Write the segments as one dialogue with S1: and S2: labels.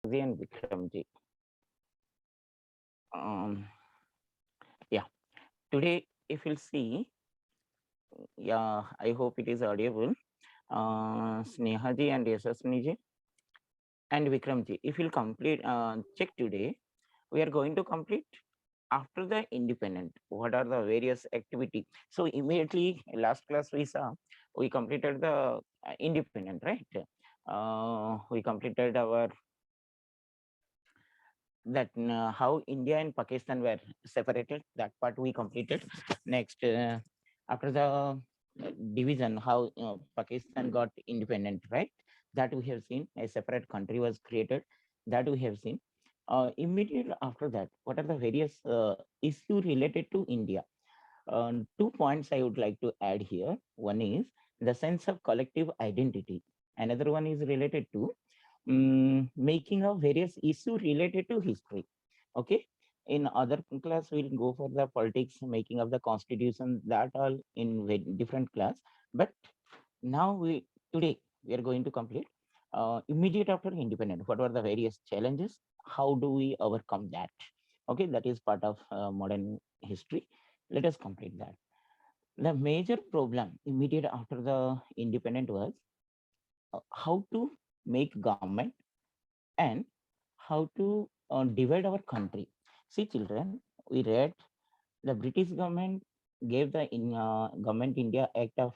S1: And Vikramji. Um, yeah, today if you'll see, yeah, I hope it is audible. Snehaji and Yashaswini and Vikramji, if you'll complete, check today, we are going to complete after the independent. What are the various activity? So immediately last class we saw, we completed the independent, right? We completed our that how India and Pakistan were separated. That part we completed. Next, after the division, how Pakistan got independent, right? That we have seen. A separate country was created. That we have seen. Immediately after that, what are the various issues related to India? 2 points I would like to add here. One is the sense of collective identity. Another one is related to making of various issues related to history. Okay. In other class, we'll go for the politics, making of the constitution, that all in different class. But now today we are going to complete immediate after independence. What were the various challenges? How do we overcome that? Okay, that is part of modern history. Let us complete that. The major problem immediate after the independent was how to make government and how to divide our country. See, children, we read the British government gave the Government India Act of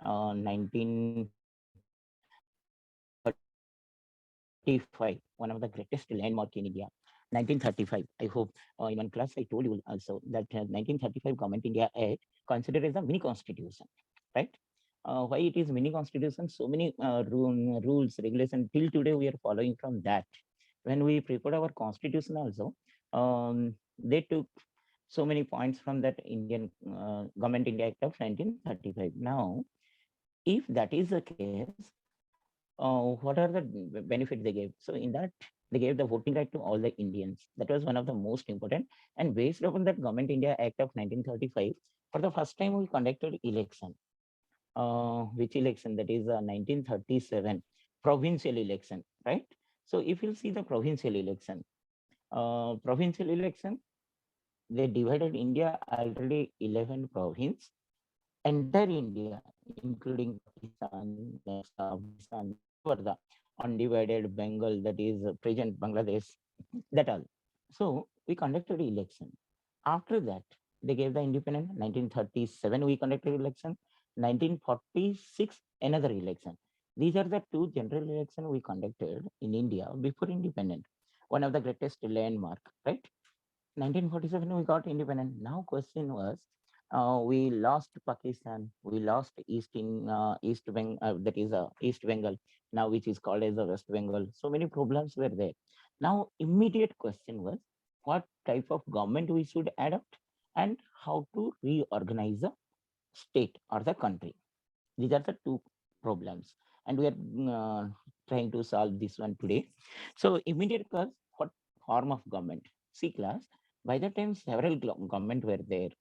S1: 1935, one of the greatest landmark in India. 1935. I hope in one class I told you also that 1935 Government India Act considered as a mini constitution, right? Why it is mini constitution? So many rules, regulations till today we are following from that. When we prepared our constitution also, they took so many points from that Indian Government India Act of 1935. Now, if that is the case, what are the benefits they gave? So in that, they gave the voting right to all the Indians. That was one of the most important. And based upon that Government India Act of 1935, for the first time we conducted election. Which election? That is 1937 provincial election, right? So if you see the provincial election, they divided India already 11 province, entire India, including Pakistan, next Afghanistan, whatever the undivided Bengal, that is present Bangladesh, that all. So we conducted election. After that, they gave the independence. 1937, we conducted election. 1946, another election. These are the two general election we conducted in India before independence. One of the greatest landmark, right? 1947 we got independent. Now question was, we lost Pakistan, we lost East Bengal, that is East Bengal, now which is called as the West Bengal. So many problems were there. Now immediate question was, what type of government we should adopt and how to reorganize the state or the country. These are the two problems, and we are trying to solve this one today. So immediate cause, what form of government? See class, by the time several government were there,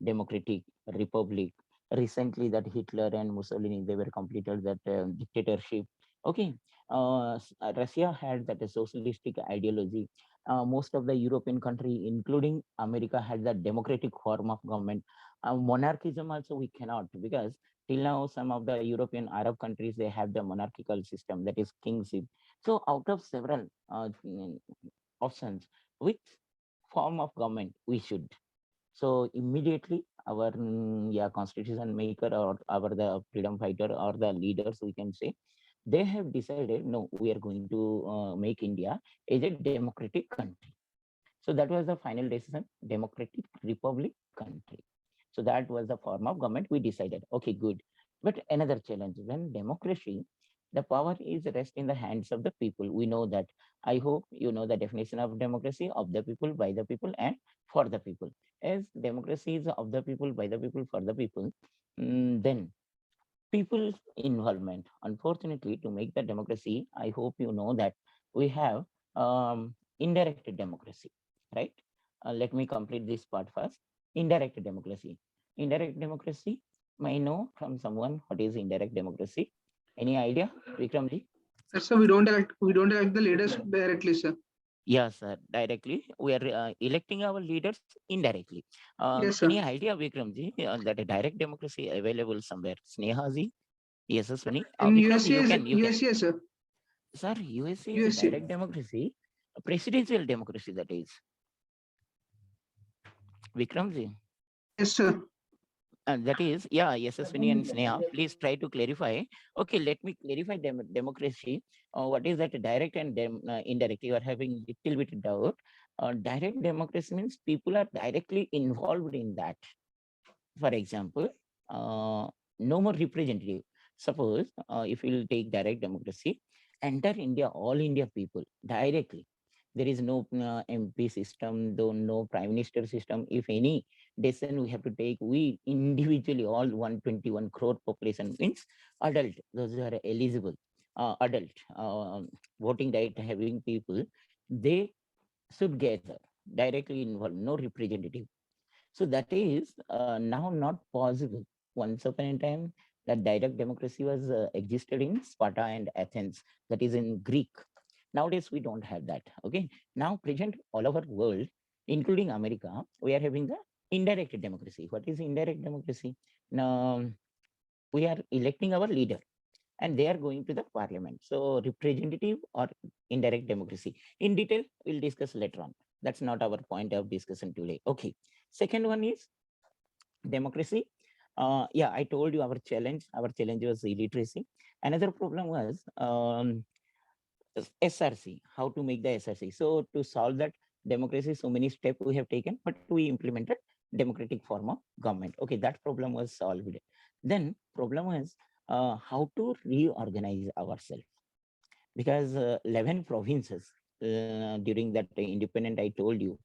S1: democratic, republic, recently that Hitler and Mussolini, they were completed that dictatorship. Okay, Russia had that socialistic ideology. Most of the European country, including America, had that democratic form of government. Monarchism also we cannot, because till now some of the European Arab countries, they have the monarchical system, that is kingship. So out of several options, which form of government we should? So immediately our yeah, constitution maker or our the freedom fighter or the leaders, we can say, they have decided, no, we are going to make India as a democratic country. So that was the final decision, democratic republic country. So that was the form of government we decided. Okay, good. But another challenge, when democracy, the power is rest in the hands of the people. We know that. I hope you know the definition of democracy: of the people, by the people, and for the people. As democracy is of the people, by the people, for the people, then people's involvement. Unfortunately, to make the democracy, I hope you know that we have indirect democracy, right? Let me complete this part first. Indirect democracy. Indirect democracy. May I know from someone what is indirect democracy? Any idea, Vikramji?
S2: So we don't elect the leaders directly, sir.
S1: Yes, sir. Directly, we are electing our leaders indirectly.
S2: Yes,
S1: Any
S2: sir.
S1: idea, Vikramji, that a direct democracy available somewhere? Snehaji, yes, Swani.
S2: In
S1: Vikramji,
S2: USA is
S1: you can.
S2: USA, sir.
S1: Sir, USA is a
S2: USA.
S1: direct democracy, a presidential democracy that is. Vikramji.
S2: Yes, sir.
S1: That is, yeah, Yashaswini and Sneha, please try to clarify. Okay, let me clarify democracy. What is that direct and indirect? You are having little bit doubt. Direct democracy means people are directly involved in that. For example, no more representative. Suppose if you will take direct democracy, enter India, all India people directly. There is no MP system, though no prime minister system. If any decision we have to take, we individually, all 121 crore population means adult, those who are eligible, adult, voting right having people, they should gather directly involved, no representative. So that is now not possible. Once upon a time, that direct democracy was existed in Sparta and Athens, that is in Greek. Nowadays, we don't have that. Okay. Now, present all over world, including America, we are having the indirect democracy. What is indirect democracy? Now, we are electing our leader and they are going to the parliament. So representative or indirect democracy. In detail, we'll discuss later on. That's not our point of discussion today. Okay. Second one is democracy. Yeah, I told you our challenge. Our challenge was illiteracy. Another problem was SRC, how to make the SRC. So to solve that democracy, so many steps we have taken, but we implemented democratic form of government. Okay, that problem was solved. Then problem was how to reorganize ourselves, because 11 provinces during that independent, I told you,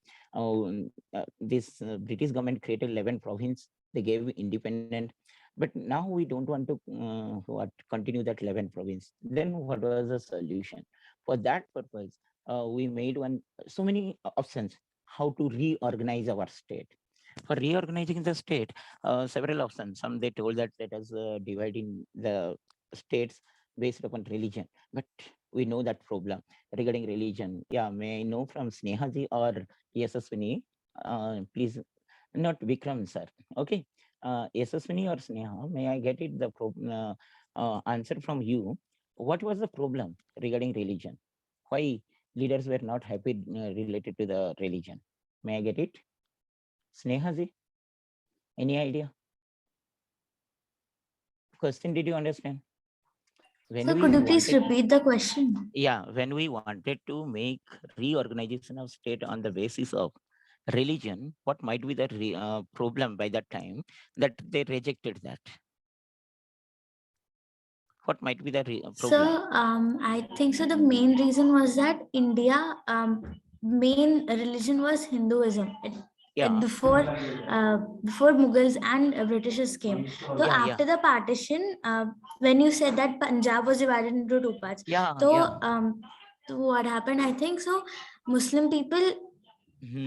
S1: this British government created 11 province. They gave independent, but now we don't want to continue that 11 province. Then what was the solution? For that purpose, we made one so many options how to reorganize our state. For reorganizing the state, several options. Some they told that let us divide in the states based upon religion, but we know that problem regarding religion. Yeah, may I know from Snehaji or Yashaswini? Please, not Vikram sir. Okay, Yashaswini or Sneha, may I get it the answer from you? What was the problem regarding religion? Why leaders were not happy related to the religion? May I get it? Snehaji, any idea? Question, did you understand? When
S3: So
S1: we
S3: could you please
S1: wanted,
S3: repeat the question?
S1: yeah, when we wanted to make reorganization of state on the basis of religion, what might be the problem by that time that they rejected that? What might be the
S3: So
S1: problem?
S3: I think so. The main reason was that India main religion was Hinduism.
S1: Yeah,
S3: Before Mughals and Britishers came. So
S1: yeah, yeah,
S3: after the partition, when you said that Punjab was divided into two parts,
S1: yeah, yeah.
S3: so so what happened? I think so. Muslim people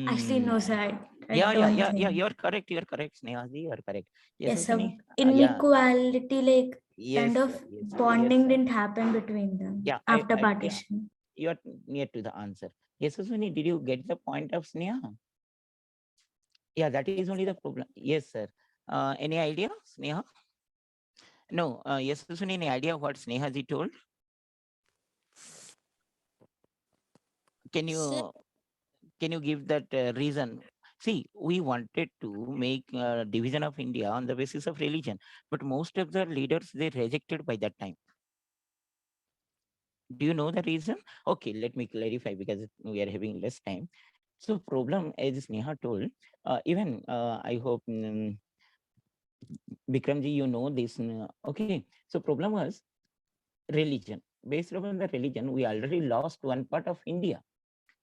S3: actually
S1: Hmm.
S3: no sir. I
S1: Yeah, yeah,
S3: don't
S1: yeah, yeah.
S3: think.
S1: You're correct. You're correct, Snehaji. You're correct. Yes,
S3: Yes, so
S1: Ashwini. Yeah.
S3: inequality, like
S1: Yes,
S3: kind
S1: sir.
S3: of
S1: Yes, sir. Yes,
S3: bonding
S1: sir.
S3: didn't happen between them
S1: Yeah,
S3: after
S1: yeah.
S3: partition.
S1: You're near to the answer. Yes, Ashwini. Did you get the point of Sneha? Yeah, that is only the problem. Yes, sir. Any idea, Sneha? No. Yes, Ashwini. Any idea what Snehaji told? Can
S4: Sir,
S1: you can you give that reason? See, we wanted to make division of India on the basis of religion, but most of the leaders they rejected by that time. Do you know the reason? Okay, let me clarify because we are having less time. So problem, as Sneha told, even I hope Vikramji, you know this. Okay, so problem was religion. Based upon the religion, we already lost one part of India.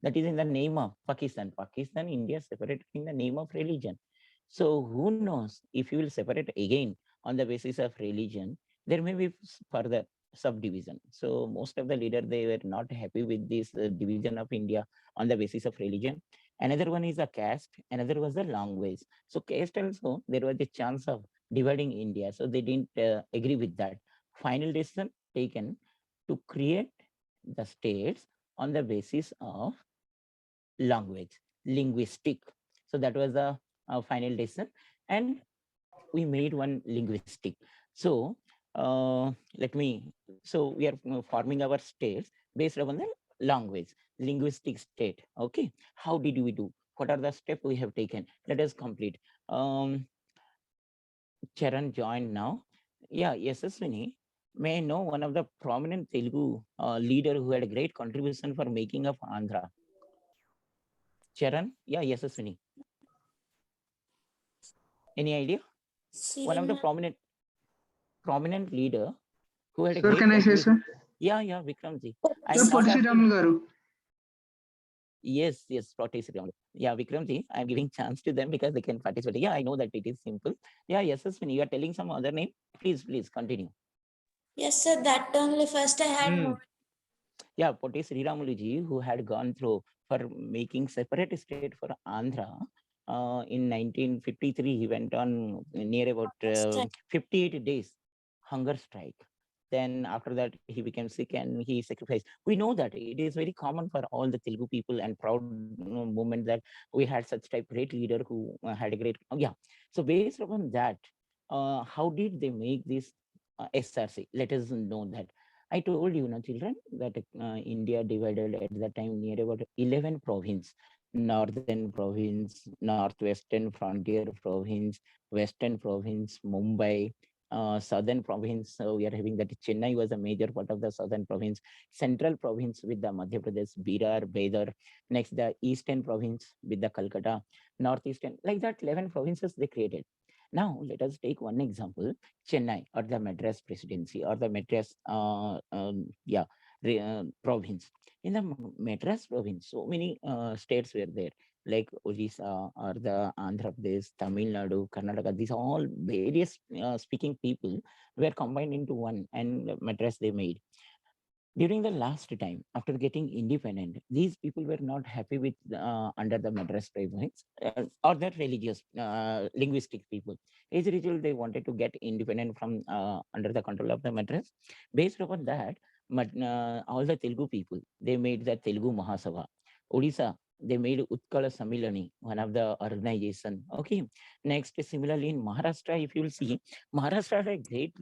S1: That is in the name of Pakistan. Pakistan, India separated in the name of religion. So who knows if you will separate again on the basis of religion, there may be further subdivision. So most of the leaders, they were not happy with this division of India on the basis of religion. Another one is a caste, another was the language. So caste also, there was a chance of dividing India. So they didn't agree with that. Final decision taken to create the states on the basis of language, linguistic. So that was the final decision, and we made one linguistic. So let me. So we are forming our states based on the language, linguistic state. Okay, how did we do? What are the steps we have taken? Let us complete. Charan joined now. Yeah, yes, Swini. May I know one of the prominent Telugu leader who had a great contribution for making of Andhra? Charan? Yeah, yes, Swini. Any idea? One of the prominent leader who had a
S2: Sir,
S1: great
S2: can I say,
S1: contribution.
S2: sir?
S1: Yeah, Vikramji.
S2: Sir,
S1: I'm not
S2: Potti
S1: asking.
S2: Sriramulu garu.
S1: Yes, Potti Sriramulu. Yeah, Vikramji, I'm giving chance to them because they can participate. Yeah, I know that it is simple. Yeah, yes, Swini, you are telling some other name. Please continue.
S3: Yes, sir. That only first I had known.
S1: Yeah, Potti Sriramuluji, who had gone through for making separate state for Andhra. In 1953, he went on near about 58 days hunger strike. Then after that, he became sick and he sacrificed. We know that it is very common for all the Telugu people and proud moment that we had such type great leader who had a great, yeah. So based upon that, how did they make this SRC? Let us know that. I told you, children, that India divided at that time near about 11 province, northern province, northwestern frontier province, western province, Mumbai, southern province. So we are having that Chennai was a major part of the southern province, central province with the Madhya Pradesh, Birar, Bedar, next the eastern province with the Calcutta, northeastern, like that 11 provinces they created. Now let us take one example, Chennai or the Madras presidency or the Madras province. In the Madras province, so many states were there, like Odisha or the Andhra Pradesh, Tamil Nadu, Karnataka. These all various speaking people were combined into one, and Madras they made. During the last time, after getting independent, these people were not happy with under the Madras province or the religious linguistic people. As a result, they wanted to get independent from under the control of the Madras. Based upon that, all the Telugu people, they made the Telugu Mahasabha. Odisha, they made Utkala Samilani, one of the organization. Okay. Next, similarly in Maharashtra, if you will see, Maharashtra had a great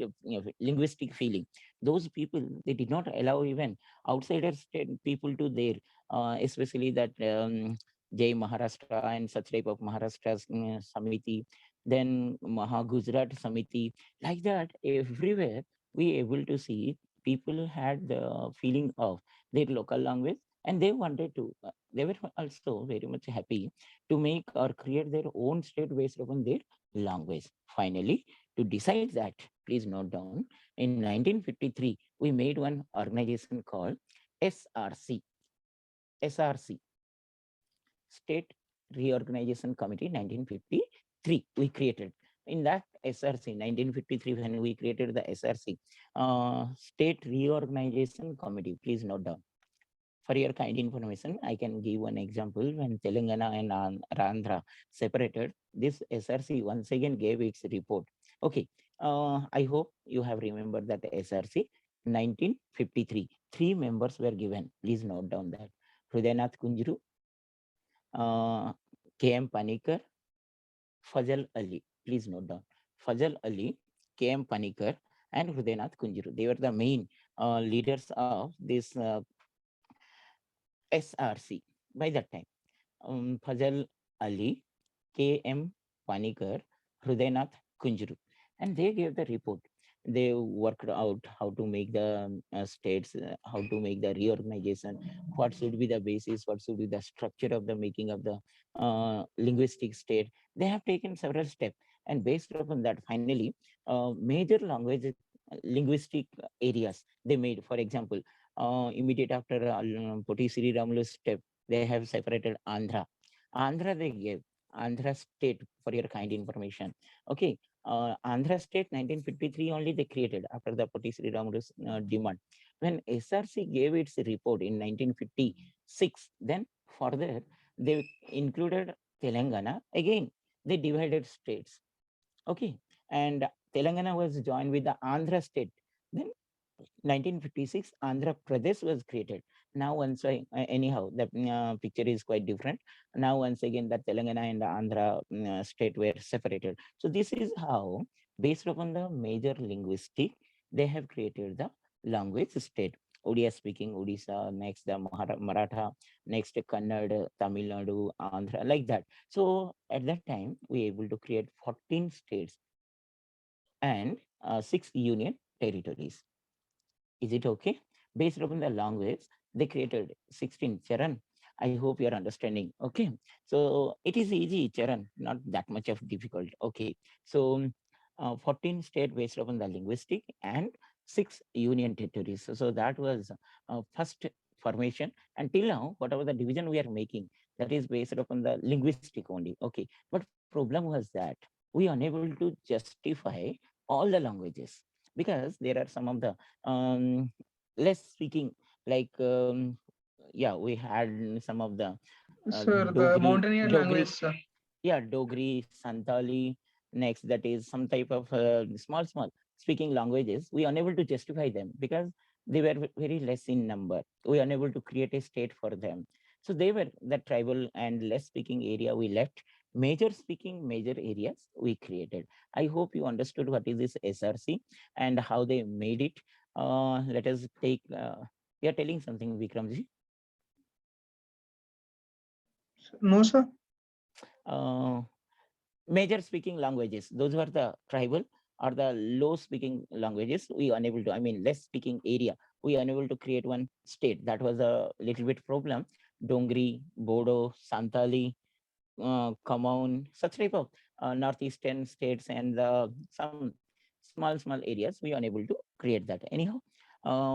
S1: linguistic feeling. Those people, they did not allow even outsider state people to there, especially that Jai Maharashtra and such type of Maharashtra's Samiti, then Maha Gujarat Samiti, like that everywhere we able to see people had the feeling of their local language, and they wanted to they were also very much happy to make or create their own state based upon their language. Finally, to decide that, please note down, in 1953, we made one organization called SRC. SRC, State Reorganization Committee, 1953. We created. In that SRC, 1953, when we created the SRC, State Reorganization Committee, please note down. For your kind information, I can give one example. When Telangana and Andhra separated, this SRC once again gave its report. Okay, I hope you have remembered that SRC 1953. 3 members were given. Please note down that. Hrudaynath Kunjuru, KM Panikar, Fazal Ali. Please note down. Fazal Ali, KM Panikar, and Hrudaynath Kunjuru. They were the main leaders of this SRC by that time. Fazal Ali, KM Panikar, Hrudaynath Kunjuru. And they gave the report. They worked out how to make the states, how to make the reorganization, what should be the basis, what should be the structure of the making of the linguistic state. They have taken several steps. And based upon that, finally, major language linguistic areas they made. For example, immediate after Potti Sriramulu's step, they have separated Andhra. Andhra they gave Andhra state for your kind information. Okay, Andhra state 1953 only they created after the Potti Sriramulu's demand. When SRC gave its report in 1956, then further they included Telangana. Again, they divided states. Okay, and Telangana was joined with the Andhra state. Then 1956, Andhra Pradesh was created. Now, once anyhow, the picture is quite different. Now, once again, the Telangana and the Andhra state were separated. So, this is how, based upon the major linguistic, they have created the language state. Odia speaking Odisha, next the Maratha, next Kannada, Tamil Nadu, Andhra, like that. So, at that time, we able to create 14 states and 6 union territories. Is it okay? Based upon the language, they created 16. Charan, I hope you're understanding. Okay. So it is easy, Charan, not that much of difficult. Okay. So 14 state based upon the linguistic and 6 union territories. So that was first formation. Until now, whatever the division we are making, that is based upon the linguistic only. Okay. But problem was that we are unable to justify all the languages because there are some of the less speaking, like yeah, we had some of the
S2: Sir, the
S1: dogri
S2: mountaineer
S1: dogri
S2: language, sir.
S1: yeah, Dogri, Santali, next that is some type of small speaking languages. We are unable to justify them because they were very less in number. We are unable to create a state for them. So they were the tribal and less speaking area we left. Major speaking major areas we created. I hope you understood what is this SRC and how they made it. Let us take. You are telling something, Vikramji.
S2: No, sir.
S1: Uh, Major speaking languages, those were the tribal or the low speaking languages. We unable to, I mean, less speaking area, we unable to create one state. That was a little bit problem. Dongri, Bodo, Santali, Kamon, such type of northeastern states and some small areas, we unable to create that. Anyhow,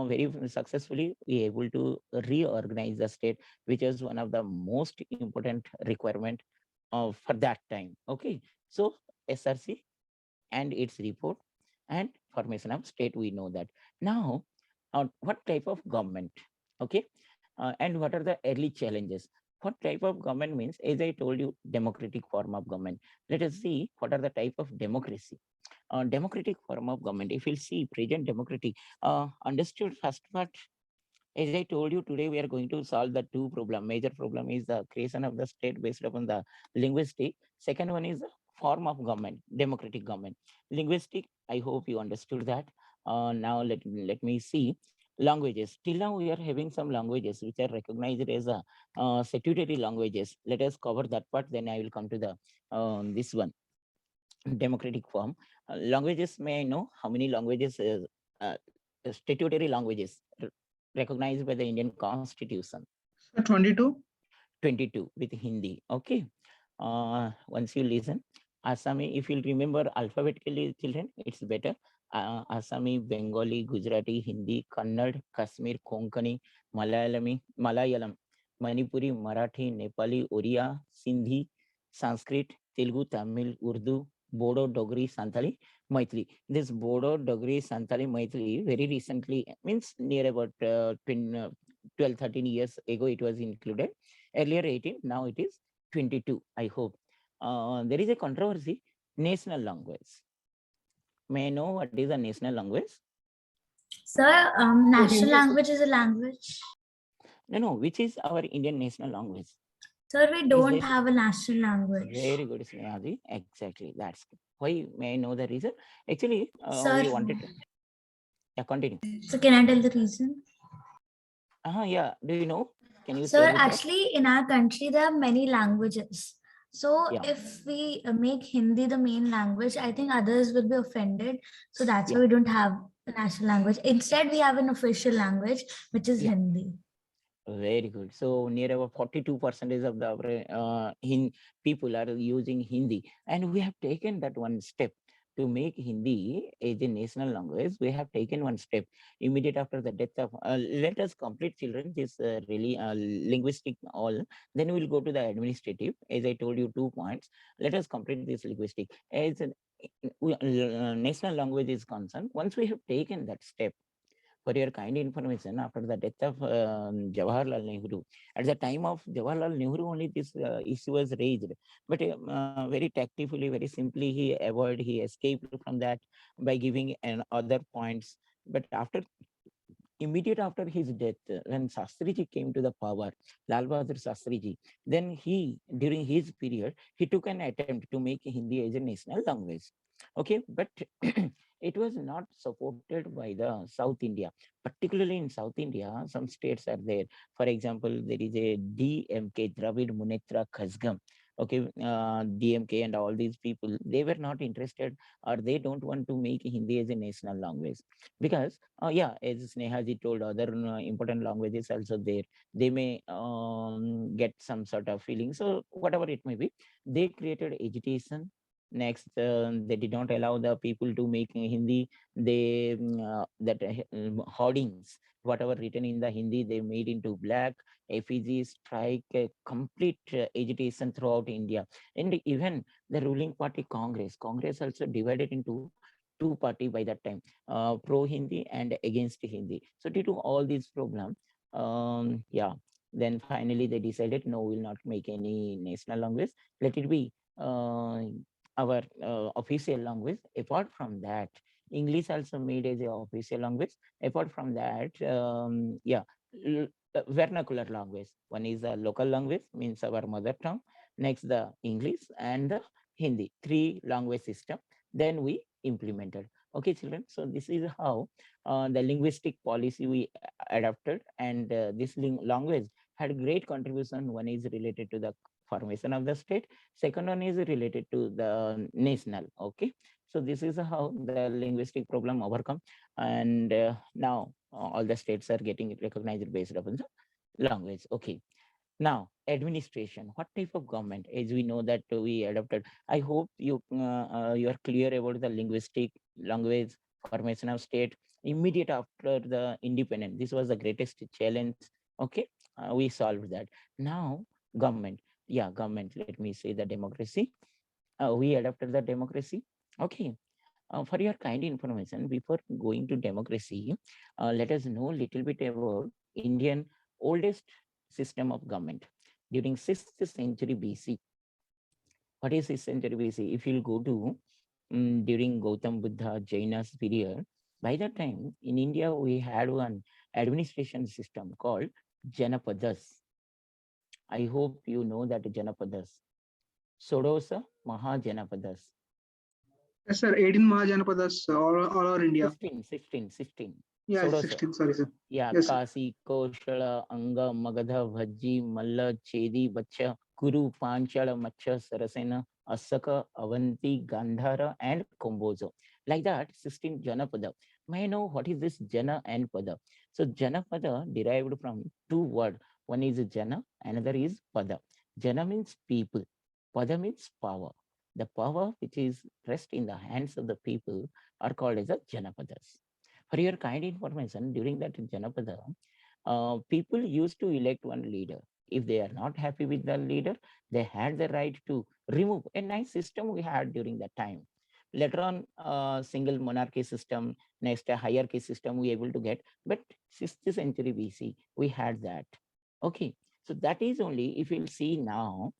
S1: very successfully we able to reorganize the state, which is one of the most important requirement for that time. Okay, so SRC and its report and formation of state, we know that. Now, what type of government? Okay, and what are the early challenges? What type of government means? As I told you, democratic form of government. Let us see what are the type of democracy. Democratic form of government. If you see present democratic, understood first part. As I told you, today we are going to solve the two problem. Major problem is the creation of the state based upon the linguistic. Second one is the form of government, democratic government. Linguistic, I hope you understood that. Now let me see languages. Till now we are having some languages which are recognized as a statutory languages. Let us cover that part. Then I will come to the this one, democratic form. Languages. May I know how many languages? Uh, Statutory languages recognized by the Indian Constitution.
S2: Sir, 22.
S1: 22 with Hindi. Okay. Once you listen, Assami, if you'll remember alphabetically, children, it's better. Assami, Bengali, Gujarati, Hindi, Kannada, Kashmir, Konkani, Malayalam, Manipuri, Marathi, Nepali, Oriya, Sindhi, Sanskrit, Telugu, Tamil, Urdu, Bodo, Dogri, Santali, Maithili. This Bodo, Dogri, Santali, Maithili, very recently, means near about 12, 13 years ago, it was included. Earlier 18, now it is 22, I hope. There is a controversy, national language. May I know what is a national language?
S3: Sir,
S2: Hindi,
S3: national
S2: sir.
S3: language is a language.
S1: No, which is our Indian national language?
S3: Sir, we
S1: Is
S3: don't
S1: this
S3: have a national language.
S1: very good, Snehaji? Exactly, that's good. Why? May I know the reason? Actually,
S3: Sir,
S1: we wanted to. Yeah, continue.
S3: so can I tell the reason?
S1: Yeah. Do you know? Can you
S3: Sir,
S1: share with us?
S3: actually, in our country, there are many languages. So
S1: Yeah.
S3: if we make Hindi the main language, I think others will be offended. So that's why
S1: Yeah.
S3: we don't have a national language. Instead, we have an official language, which is
S1: Yeah.
S3: Hindi.
S1: Very good. So near about 42% of the people are using Hindi, and we have taken that one step to make Hindi as a national language. We have taken one step immediate after the death of. Let us complete, children, this really linguistic all. Then we'll go to the administrative. As I told you, 2 points. Let us complete this linguistic. As national language is concerned, once we have taken that step. For your kind information, after the death of Jawaharlal Nehru, at the time of Jawaharlal Nehru, only this issue was raised. But very tactfully, very simply, he escaped from that by giving other points. But after immediate after his death, when Shastriji came to the power, Lal Bahadur Shastriji, then during his period, he took an attempt to make Hindi as a national language. Okay, but it was not supported by the South India, particularly in South India. Some states are there. For example, there is a DMK, Dravid Munnetra Kazhagam. Okay, DMK and all these people, they were not interested, or they don't want to make Hindi as a national language, because yeah, as Snehaji told, other important languages also there, they may get some sort of feeling. So whatever it may be, they created agitation. Next, they did not allow the people to make Hindi. They that hoardings, whatever written in the Hindi, they made into black. FEG strike, complete agitation throughout India, and even the ruling party Congress also divided into two party by that time, pro Hindi and against Hindi. So due to all these problems, yeah, then finally they decided, no, we will not make any national language. Let it be our official language. Apart from that, English also made as a official language. Apart from that, yeah, vernacular language. One is the local language, means our mother tongue. Next, the English and the Hindi. Three language system. Then we implemented. Okay, children. So this is how the linguistic policy we adopted, and this language had great contribution. One is related to the formation of the state. Second one is related to the national. Okay, so this is how the linguistic problem overcome, and now all the states are getting recognized based upon the language. Okay, now administration. What type of government? As we know that we adopted. I hope you are clear about the linguistic language formation of state immediate after the independence. This was the greatest challenge. Okay, we solved that. Now government. Yeah, government. Let me say the democracy. We adopted the democracy. Okay. For your kind information, before going to democracy, let us know a little bit about Indian oldest system of government during 6th century BC. What is 6th century BC? If you'll go to during Gautam Buddha Jaina's period, by that time in India we had one administration system called Janapadas. I hope you know that Janapadas. Sodosa Mahajanapadas.
S2: Yes, sir. 18 Mahajanapadas all over India.
S1: 16.
S2: Yeah,
S1: Sodosa.
S2: 16. Sorry, sir.
S1: Yeah,
S2: Yes, sir.
S1: Kasi, Koshala, Anga, Magadha, Bhajji, Malla, Chedi, Bacha, Kuru, Panchala, Macha, Sarasena, Asaka, Avanti, Gandhara, and Kombozo. Like that, 16 Janapada. May I know what is this Jana and Pada? So Janapada derived from two words. One is Jana, another is Pada. Jana means people. Pada means power. The power which is rest in the hands of the people are called as the Janapadas. For your kind information, during that Janapada, people used to elect one leader. If they are not happy with the leader, they had the right to remove. A nice system we had during that time. Later on, single monarchy system, next a hierarchy system we able to get. But 6th century BC, we had that. Okay, so that is only, if you'll see now,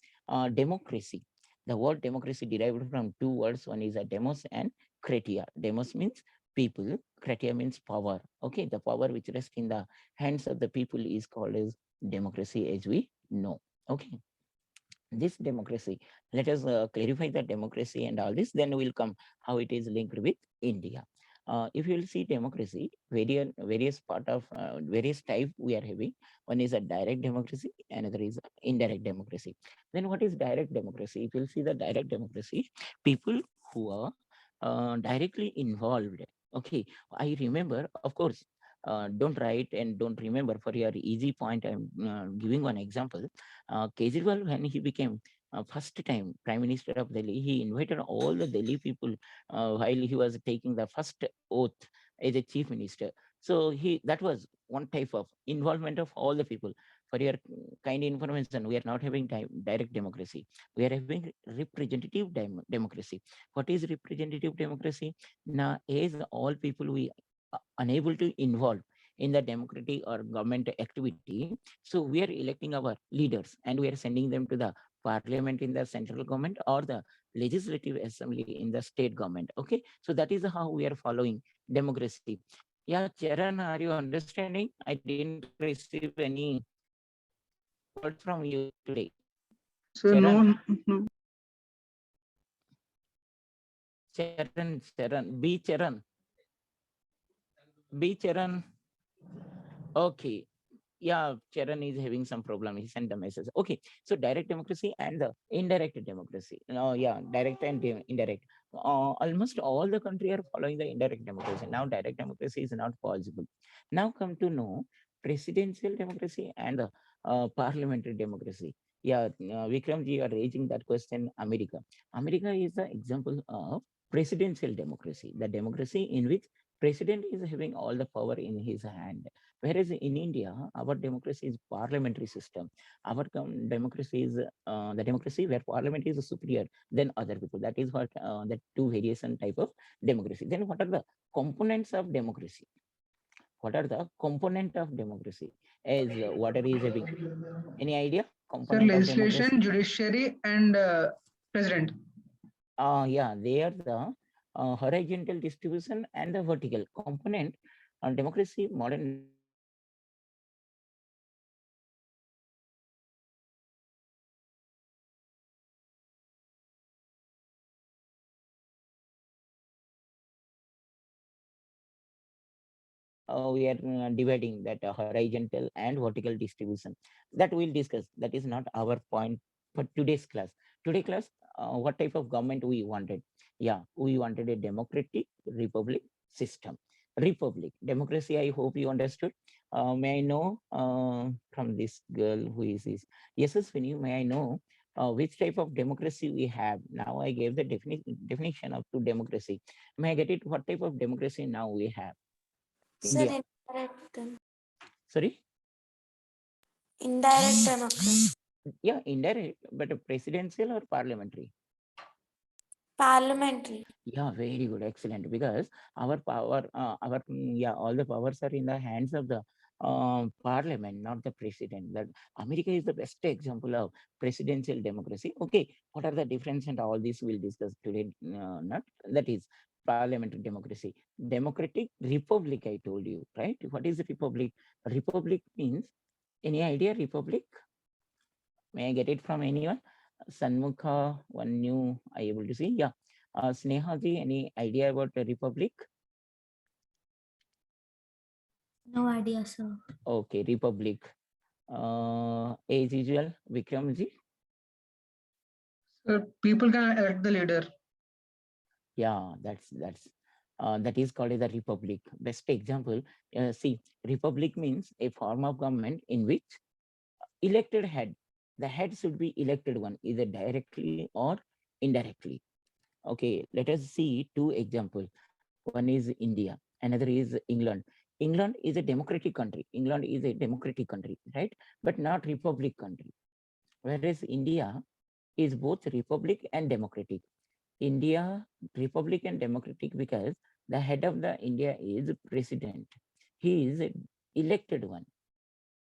S1: democracy. The word democracy derived from two words. One is a demos and kratia. Demos means people, kratia means power. Okay, the power which rests in the hands of the people is called as democracy, as we know. Okay, this democracy, let us clarify the democracy and all this, then we'll come how it is linked with India. If you will see democracy, various part of various type we are having. One is a direct democracy, another is indirect democracy. Then what is direct democracy? If you'll see the direct democracy, people who are directly involved. Okay, I remember, of course, don't write and don't remember. For your easy point, I'm giving one example. Kejriwal, when he became first time Prime Minister of Delhi, he invited all the Delhi people while he was taking the first oath as a chief minister. So that was one type of involvement of all the people. For your kind information, we are not having direct democracy. We are having representative democracy. What is representative democracy? Now, as all people we unable to involve in the democratic or government activity, so we are electing our leaders and we are sending them to the parliament in the central government or the legislative assembly in the state government. Okay, so that is how we are following democracy. Yeah, Charan, are you understanding? I didn't receive any word from you today.
S2: So
S1: Charan,
S2: no.
S1: Charan, B Charan. Okay. Yeah, Charan is having some problem. He sent a message. Okay, so direct democracy and the indirect democracy. No, yeah, direct and indirect. Almost all the country are following the indirect democracy. Now, direct democracy is not possible. Now, come to know presidential democracy and the parliamentary democracy. Yeah, Vikramji, you are raising that question. America is the example of presidential democracy, the democracy in which president is having all the power in his hand. Whereas in India, our democracy is parliamentary system. Our democracy is the democracy where parliament is superior than other people. That is what the two variation type of democracy. Then what are the components of democracy? What are the component of democracy? As water is a big. Any idea?
S2: Sir,
S1: Component of democracy?
S2: legislation, judiciary, and president.
S1: Yeah, they are the horizontal distribution and the vertical component on democracy. Modern democracy is horizontal distribution. We are dividing that horizontal and vertical distribution that we'll discuss. That is not our point for today's class. Today class, what type of government we wanted? Yeah, we wanted a democratic republic system. Republic, democracy, I hope you understood. May I know from this girl who is this? Yes, Swini, may I know which type of democracy we have? Now I gave the definition of to democracy. May I get it? What type of democracy now we have?
S4: Sir,
S1: India.
S4: indirect,
S1: Sorry?
S4: indirect democracy.
S1: Yeah, indirect, but a presidential or parliamentary?
S4: Parliamentary.
S1: Yeah, very good, excellent. Because our power, yeah, all the powers are in the hands of the parliament, not the president. That America is the best example of presidential democracy. Okay, what are the difference and all this we'll discuss today. Not that is parliamentary democracy. Democratic republic, I told you, right? What is a republic? Republic means, any idea? Republic? May I get it from anyone? Sanmukha, one new I able to see. Yeah. Snehaji, any idea about the Republic?
S3: No idea, sir.
S1: Okay, Republic. As usual, Vikramji.
S2: Sir, people can elect the leader.
S1: Yeah, that is called as a republic. Best example. See, republic means a form of government in which elected head. The head should be elected one, either directly or indirectly. Okay, let us see two examples. One is India, another is England. England is a democratic country. England is a democratic country, right? But not republic country. Whereas India is both republic and democratic. India, republic and democratic because the head of the India is president. He is elected one,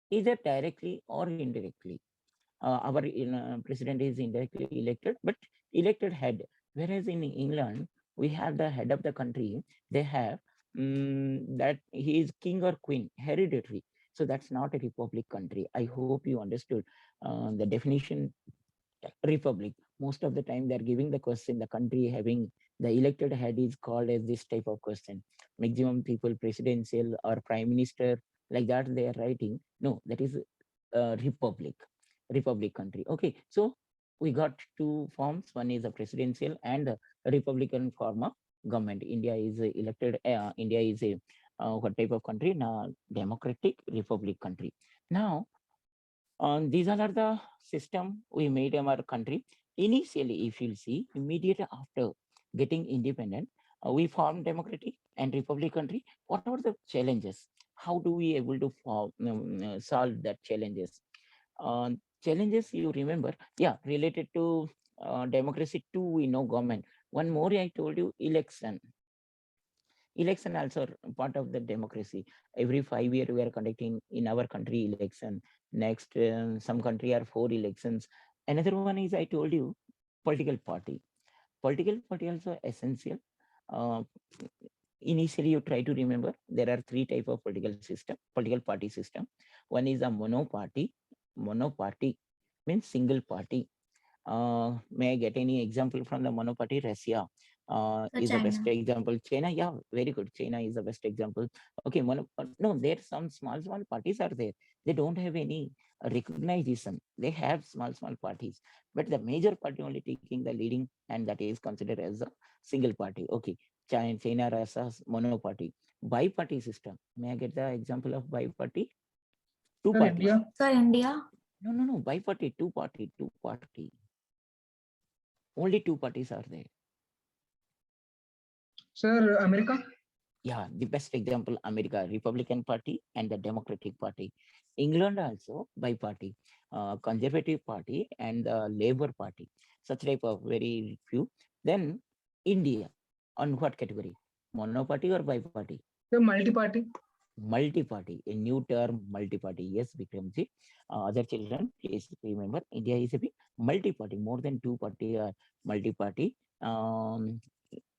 S1: either directly or indirectly. Our president is indirectly elected, but elected head. Whereas in England, we have the head of the country. They have that he is king or queen, hereditary. So that's not a republic country. I hope you understood the definition. Republic. Most of the time, they're giving the question. The country having the elected head is called as this type of question. Maximum people, presidential or prime minister, like that they are writing. No, that is republic country. Okay, so we got two forms. One is a presidential and a republican form of government. India is a elected. India is a what type of country? Now, democratic republic country. Now, these all are the system we made in our country. Initially, if you'll see, immediately after getting independent, we formed democratic and republic country. What are the challenges? How do we able to solve that challenges? Challenges you remember? Yeah, related to democracy too. We know government. One more I told you, election. Election also part of the democracy. Every 5 year we are conducting in our country election. Next, some country are 4 elections. Another one is I told you, political party. Political party also essential. Uh, initially you try to remember there are three type of political party system. One is a monoparty means single party. May I get any example from the monoparty? Russia
S3: So
S1: is the best
S3: China.
S1: example. China, yeah, very good. China is the best example. Okay, no, there some small parties are there. They don't have any recognition. They have small parties, but the major party only taking the leading, and that is considered as a single party. Okay, China, Russia's monoparty, bi-party system. May I get the example of bi-party? Two
S2: Sir,
S1: parties.
S2: India.
S3: So India.
S1: No, bi-party, two party. Only two parties are there.
S2: Sir, America.
S1: Yeah, the best example, America, Republican Party and the Democratic Party. England also bi-party, Conservative Party and the Labour Party. Such type of very few. Then India, on what category? Monoparty or bi-party?
S2: Sir, multi-party.
S1: Multi-party, a new term, multi-party. Yes, Vikramji. Other children, please remember, India is a big multi-party, more than two party or multi-party.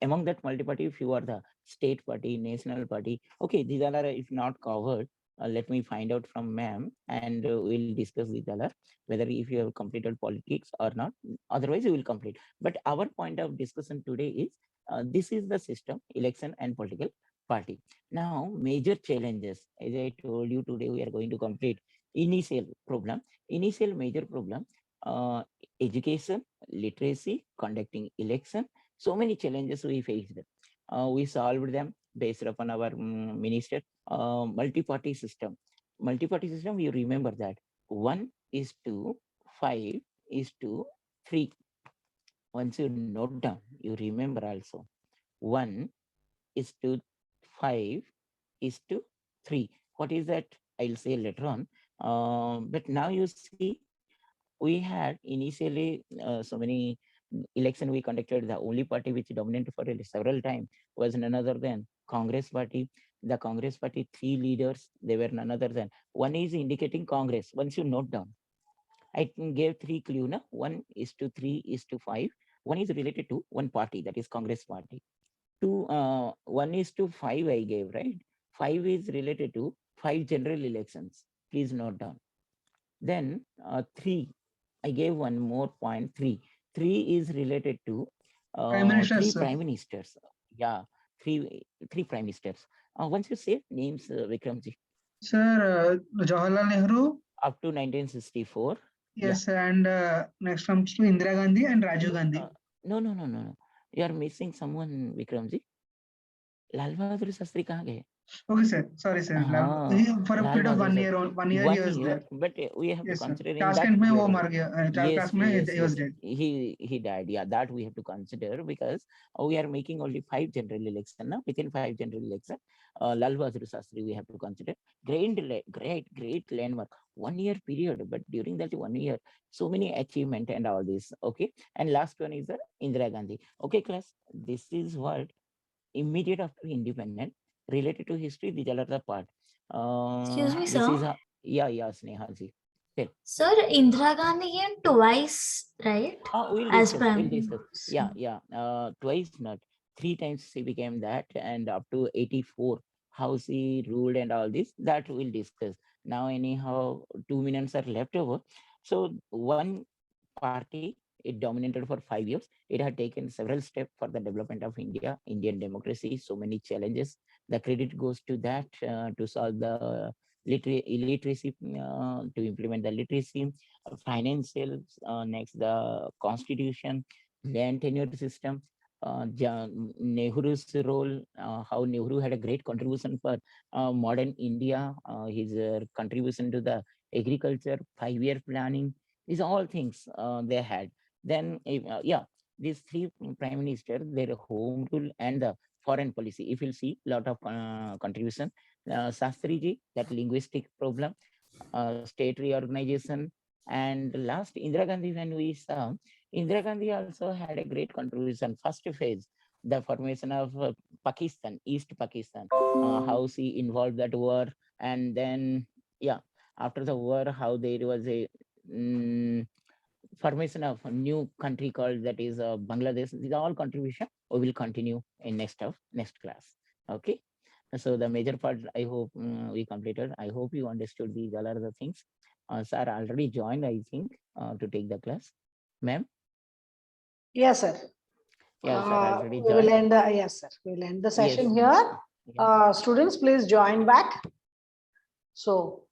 S1: Among that multi-party, few are the state party, national party. Okay, these all are if not covered. Let me find out from ma'am, and we'll discuss these all are whether if you have completed politics or not. Otherwise, you will complete. But our point of discussion today is this is the system, election and political party. Now, major challenges, as I told you today, we are going to complete initial problem, initial major problem, uh, education, literacy, conducting election. So many challenges we faced. We solved them based upon our minister, multi-party system. Multi-party system, you remember that 1:5:3. Once you note down, you remember also 1:5:3. What is that? I'll say later on. But now you see, we had initially so many election we conducted. The only party which dominated for several time was none other than Congress party. The Congress party, three leaders, they were none other than, one is indicating Congress. Once you note down, I gave three clue. Na? 1:3:5. One is related to one party, that is Congress party. 1:5 I gave, right? 5 is related to 5 general elections. Please note down. Then 3, I gave one more point. 3 is related to
S2: Prime Minister,
S1: three
S2: sir.
S1: prime ministers. Yeah, three prime ministers. Once you say names, Vikramji,
S2: Sir, Jawaharlal Nehru.
S1: up to 1964.
S2: Yes, and next comes to Indira Gandhi and Rajiv Gandhi.
S1: No. You are missing someone, Vikramji. Lal Bahadur Shastri kahan gaye?
S2: Okay, sir. Sorry, sir. For a
S1: Lal
S2: period of
S1: Bahadur
S2: 1
S1: Shastri.
S2: year, 1 year he was there.
S1: But we have to
S2: Yes, sir.
S1: consider in that
S2: Tashkent mein wo
S1: period.
S2: mar gaya.
S1: Yes,
S2: Tashkent mein he was dead.
S1: he died. Yeah, that we have to consider because we are making only 5 general election now. Within 5 general election, Lal Bahadur Shastri we have to consider. Great landmark. 1 year period, but during that 1 year, so many achievement and all this. Okay, and last one is the Indira Gandhi. Okay, class. This is what immediate after independence related to history. These are the part.
S3: Excuse me,
S1: This
S3: sir.
S1: is yeah, Sneha ji.
S3: Sir, Indira Gandhi came twice, right?
S1: We'll
S3: As
S1: discuss.
S3: prime.
S1: We'll discuss. Yeah. Twice, not 3 times she became that, and up to 84, how she ruled and all this. That we'll discuss. Now, anyhow, 2 minutes are left over. So one party, it dominated for 5 years. It had taken several steps for the development of India, Indian democracy. So many challenges. The credit goes to that to solve the illiteracy, to implement the literacy, financial, next the constitution, land tenure system, Nehru's role, how Nehru had a great contribution for modern India, his contribution to the agriculture, 5-year planning, these all things they had. Then, these three prime ministers, their home rule and the foreign policy, if you'll see, lot of contribution. Shastriji, that linguistic problem, state reorganization, and last Indira Gandhi, when we saw, Indira Gandhi also had a great contribution. First phase, the formation of Pakistan, East Pakistan, how she involved that war, and then after the war, how there was a formation of a new country called that is Bangladesh. These are all contribution. We will continue in next class. Okay. So the major part, I hope we completed. I hope you understood these all are the things. Sir already joined, I think, to take the class. Ma'am?
S5: Yes, sir.
S1: Yeah, sir already
S5: We will
S1: joined.
S5: end, yes, sir. We will end the
S1: Yes,
S5: session
S1: yes,
S5: here.
S1: yeah.
S5: Students, please join back. So,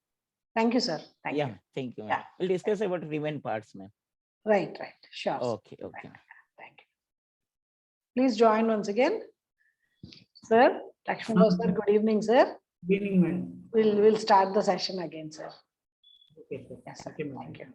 S5: thank you, sir. Thank
S1: Yeah,
S5: you.
S1: thank you, ma'am.
S5: Yeah.
S1: We'll discuss about remaining parts, ma'am.
S5: Right, right. Sure. sir.
S1: Okay, okay.
S5: Thank you. Please join once again. Sir, Lakshman sir, good evening, sir.
S6: Good evening, madam.
S5: We'll start the session again, sir.
S6: Okay, sir.
S5: Yes, sir.
S6: Okay, madam.
S5: Thank you.